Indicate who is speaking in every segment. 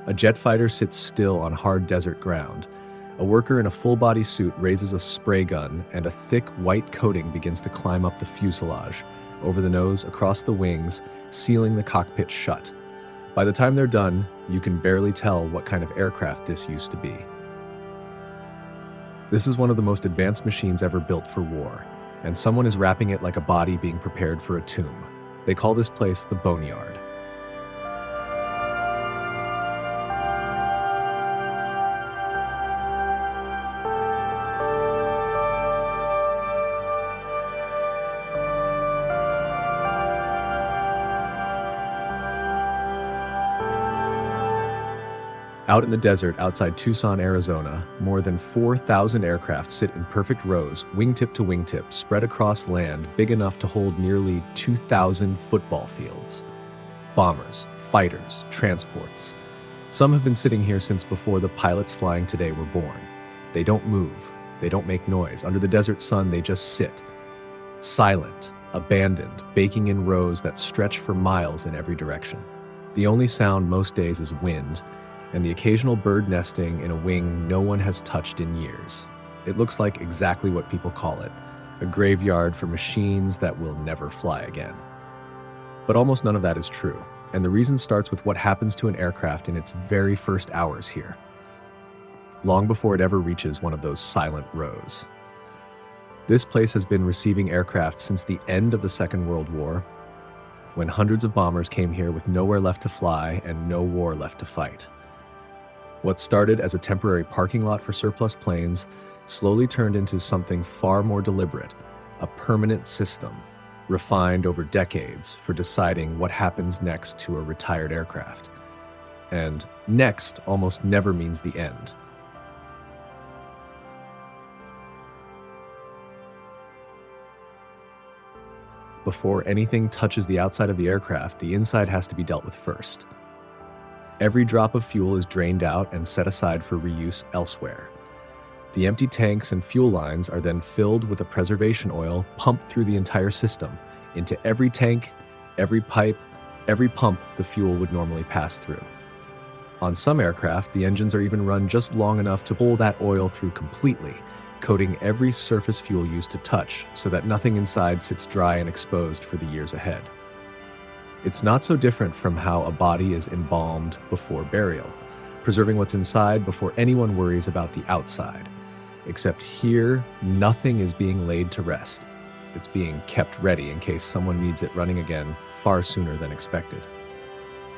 Speaker 1: A jet fighter sits still on hard desert ground. A worker in a full-body suit raises a spray gun, and a thick white coating begins to climb up the fuselage, over the nose, across the wings, sealing the cockpit shut. By the time they're done, you can barely tell what kind of aircraft this used to be. This is one of the most advanced machines ever built for war, and someone is wrapping it like a body being prepared for a tomb. They call this place the Boneyard. Out in the desert outside Tucson, Arizona, more than 4,000 aircraft sit in perfect rows, wingtip to wingtip, spread across land big enough to hold nearly 2,000 football fields. Bombers, fighters, transports. Some have been sitting here since before the pilots flying today were born. They don't move. They don't make noise. Under the desert sun, they just sit. Silent, abandoned, baking in rows that stretch for miles in every direction. The only sound most days is wind, and the occasional bird nesting in a wing no one has touched in years. It looks like exactly what people call it, a graveyard for machines that will never fly again. But almost none of that is true, and the reason starts with what happens to an aircraft in its very first hours here, long before it ever reaches one of those silent rows. This place has been receiving aircraft since the end of the Second World War, when hundreds of bombers came here with nowhere left to fly and no war left to fight. What started as a temporary parking lot for surplus planes slowly turned into something far more deliberate, a permanent system, refined over decades for deciding what happens next to a retired aircraft. And next almost never means the end. Before anything touches the outside of the aircraft, the inside has to be dealt with first. Every drop of fuel is drained out and set aside for reuse elsewhere. The empty tanks and fuel lines are then filled with a preservation oil pumped through the entire system, into every tank, every pipe, every pump the fuel would normally pass through. On some aircraft, the engines are even run just long enough to pull that oil through completely, coating every surface fuel used to touch so that nothing inside sits dry and exposed for the years ahead. It's not so different from how a body is embalmed before burial, preserving what's inside before anyone worries about the outside. Except here, nothing is being laid to rest. It's being kept ready in case someone needs it running again far sooner than expected.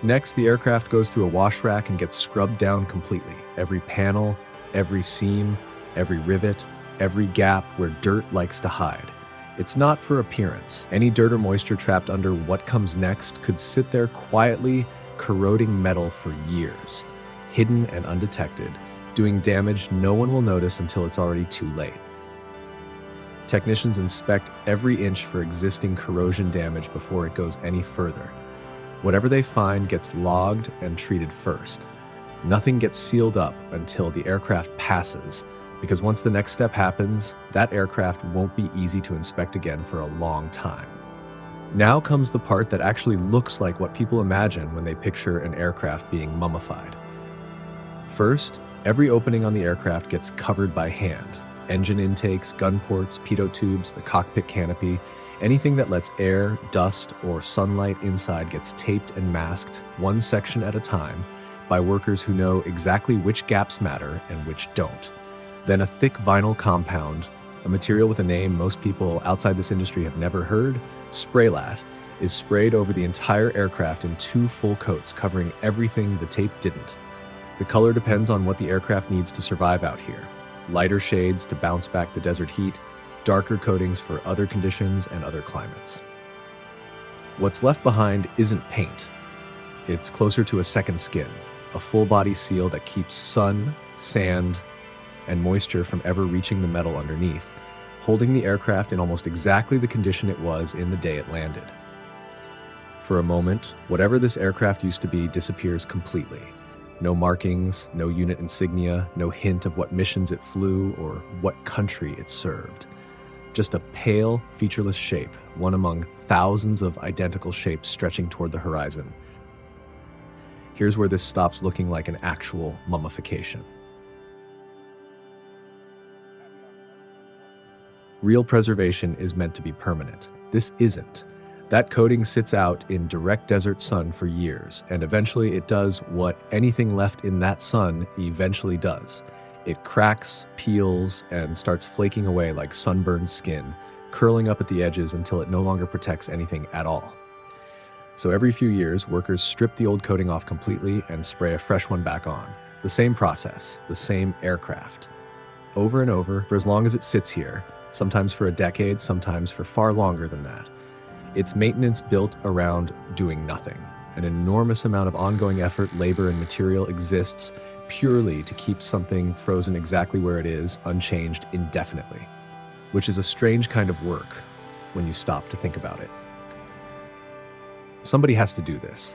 Speaker 1: Next, the aircraft goes through a wash rack and gets scrubbed down completely. Every panel, every seam, every rivet, every gap where dirt likes to hide. It's not for appearance. Any dirt or moisture trapped under what comes next could sit there quietly, corroding metal for years, hidden and undetected, doing damage no one will notice until it's already too late. Technicians inspect every inch for existing corrosion damage before it goes any further. Whatever they find gets logged and treated first. Nothing gets sealed up until the aircraft passes, because once the next step happens, that aircraft won't be easy to inspect again for a long time. Now comes the part that actually looks like what people imagine when they picture an aircraft being mummified. First, every opening on the aircraft gets covered by hand. Engine intakes, gun ports, pitot tubes, the cockpit canopy, anything that lets air, dust, or sunlight inside gets taped and masked, one section at a time, by workers who know exactly which gaps matter and which don't. Then a thick vinyl compound, a material with a name most people outside this industry have never heard, spraylat, is sprayed over the entire aircraft in 2 full coats covering everything the tape didn't. The color depends on what the aircraft needs to survive out here. Lighter shades to bounce back the desert heat, darker coatings for other conditions and other climates. What's left behind isn't paint. It's closer to a second skin, a full-body seal that keeps sun, sand, and moisture from ever reaching the metal underneath, holding the aircraft in almost exactly the condition it was in the day it landed. For a moment, whatever this aircraft used to be disappears completely. No markings, no unit insignia, no hint of what missions it flew or what country it served. Just a pale, featureless shape, one among thousands of identical shapes stretching toward the horizon. Here's where this stops looking like an actual mummification. Real preservation is meant to be permanent. This isn't. That coating sits out in direct desert sun for years, and eventually it does what anything left in that sun eventually does. It cracks, peels, and starts flaking away like sunburned skin, curling up at the edges until it no longer protects anything at all. So every few years, workers strip the old coating off completely and spray a fresh one back on. The same process, the same aircraft. Over and over, for as long as it sits here, sometimes for a decade, sometimes for far longer than that. It's maintenance built around doing nothing. An enormous amount of ongoing effort, labor, and material exists purely to keep something frozen exactly where it is, unchanged indefinitely. Which is a strange kind of work when you stop to think about it. Somebody has to do this.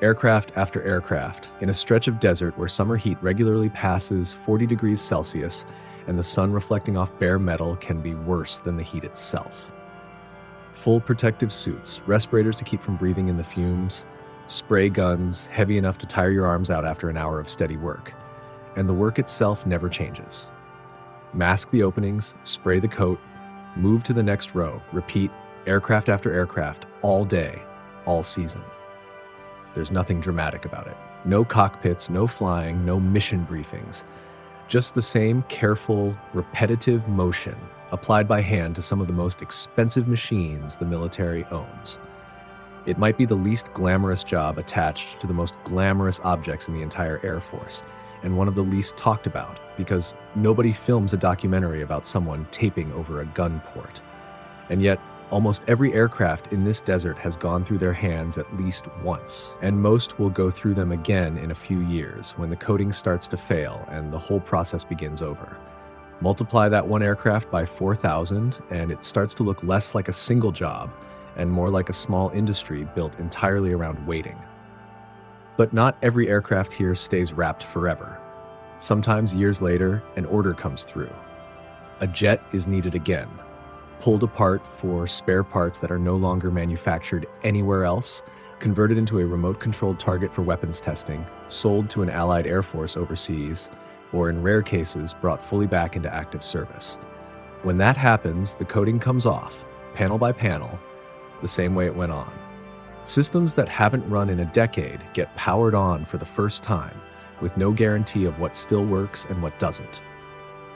Speaker 1: Aircraft after aircraft, in a stretch of desert where summer heat regularly passes 40 degrees Celsius and the sun reflecting off bare metal can be worse than the heat itself. Full protective suits, respirators to keep from breathing in the fumes, spray guns heavy enough to tire your arms out after an hour of steady work. And the work itself never changes. Mask the openings, spray the coat, move to the next row, repeat aircraft after aircraft all day, all season. There's nothing dramatic about it. No cockpits, no flying, no mission briefings. Just the same careful, repetitive motion applied by hand to some of the most expensive machines the military owns. It might be the least glamorous job attached to the most glamorous objects in the entire Air Force, and one of the least talked about, because nobody films a documentary about someone taping over a gun port. And yet, almost every aircraft in this desert has gone through their hands at least once, and most will go through them again in a few years when the coating starts to fail and the whole process begins over. Multiply that one aircraft by 4,000 and it starts to look less like a single job and more like a small industry built entirely around waiting. But not every aircraft here stays wrapped forever. Sometimes years later, an order comes through. A jet is needed again, pulled apart for spare parts that are no longer manufactured anywhere else, converted into a remote-controlled target for weapons testing, sold to an Allied Air Force overseas, or in rare cases, brought fully back into active service. When that happens, the coating comes off, panel by panel, the same way it went on. Systems that haven't run in a decade get powered on for the first time, with no guarantee of what still works and what doesn't.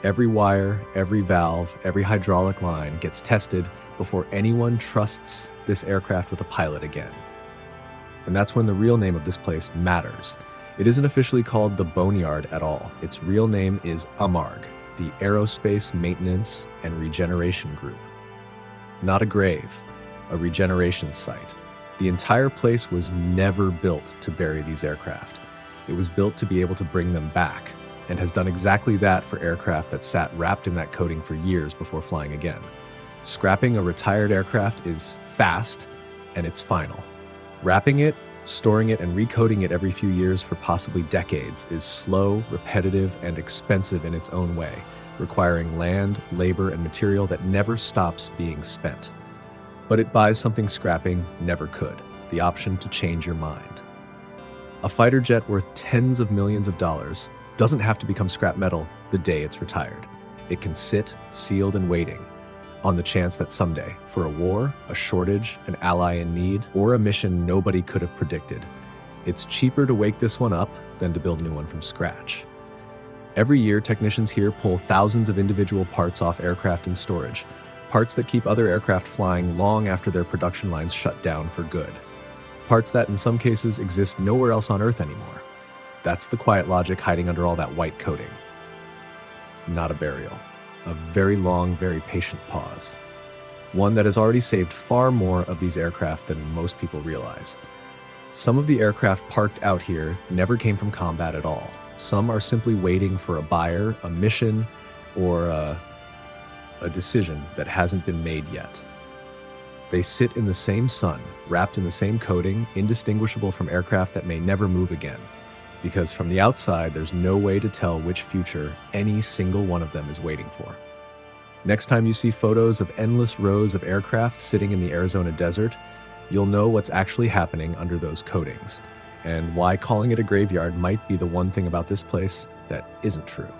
Speaker 1: Every wire, every valve, every hydraulic line gets tested before anyone trusts this aircraft with a pilot again. And that's when the real name of this place matters. It isn't officially called the Boneyard at all. Its real name is AMARG, the Aerospace Maintenance and Regeneration Group. Not a grave, a regeneration site. The entire place was never built to bury these aircraft. It was built to be able to bring them back, and has done exactly that for aircraft that sat wrapped in that coating for years before flying again. Scrapping a retired aircraft is fast, and it's final. Wrapping it, storing it, and recoating it every few years for possibly decades is slow, repetitive, and expensive in its own way, requiring land, labor, and material that never stops being spent. But it buys something scrapping never could, the option to change your mind. A fighter jet worth tens of millions of dollars doesn't have to become scrap metal the day it's retired. It can sit, sealed and waiting, on the chance that someday, for a war, a shortage, an ally in need, or a mission nobody could have predicted, it's cheaper to wake this one up than to build a new one from scratch. Every year, technicians here pull thousands of individual parts off aircraft in storage, parts that keep other aircraft flying long after their production lines shut down for good. Parts that, in some cases, exist nowhere else on Earth anymore. That's the quiet logic hiding under all that white coating. Not a burial. A very long, very patient pause. One that has already saved far more of these aircraft than most people realize. Some of the aircraft parked out here never came from combat at all. Some are simply waiting for a buyer, a mission, or a decision that hasn't been made yet. They sit in the same sun, wrapped in the same coating, indistinguishable from aircraft that may never move again. Because from the outside, there's no way to tell which future any single one of them is waiting for. Next time you see photos of endless rows of aircraft sitting in the Arizona desert, you'll know what's actually happening under those coatings. and why calling it a graveyard might be the one thing about this place that isn't true.